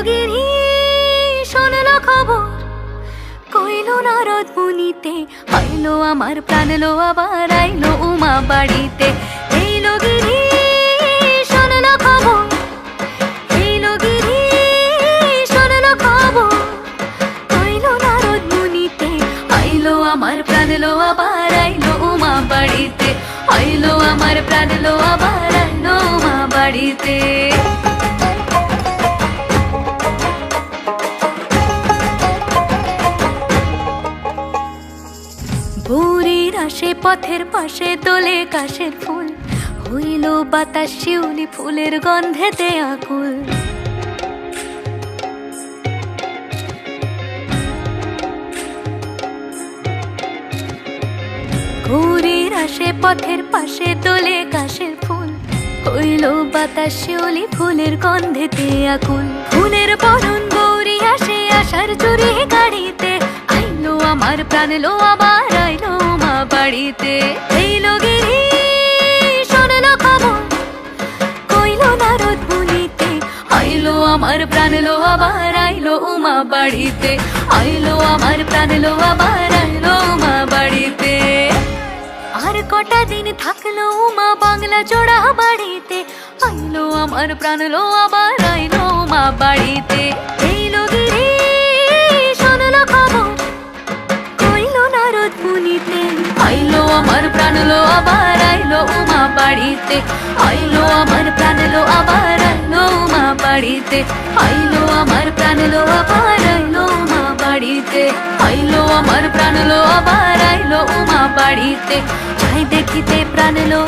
গিরি শোনলো খবর, কইলো নারদ মুনিতে, আইলো আমার প্রাণ লো আবার আইলো উমা বাড়িতে। এইলো গিরি শোনলো খবর, এইলো গিরি শোনলো খবর, কইলো নারদ মুনিতে, আইলো আমার প্রাণ লো আবার আইলো উমা বাড়িতে, আইলো আমার প্রাণ লো আবার আইলো উমা বাড়িতে। ভোরের আসে পথের পাশে তোলে কাশের ফুল, হইল বাতাস শিউলি ফুলের গন্ধেতে আকুল। ভোরের আসে পথের পাশে তোলে কাশের ফুল, হইল বাতাস শিউলি ফুলের গন্ধেতে আকুল। ফুলের বরণ গৌরী আসে আশার চুরি গাড়িতে, আইলো আমার প্রাণ লো আবার আইলো মা বাড়িতে। এইলো গিরি শোনলো খবর, কইলো নারদ মুনিতে, আইলো আমার প্রাণ লো আবার আইলো উমা বাড়িতে, আইলো আমার প্রাণ লো আবার আইলো উমা বাড়িতে। আর কটা দিন থাকলো উমা বাংলা জোড়া বাড়িতে, আইলো আমার প্রাণ লো আবার আইলো উমা বাড়িতে। এইলো গিরি শোনলো খবর, কইলো নারদ মুনিতে, আইলো আমার প্রাণ লো আবার আইলো উমা বাড়িতে, আইলো আমার প্রাণ লো আবার আইলো উমা বাড়িতে, আইলো আমার প্রাণ লো আবার আইলো উমা বাড়িতে, আইলো আমার প্রাণ লো আবার আইলো উমা বাড়িতে। যাই দেখিতে প্রাণ লো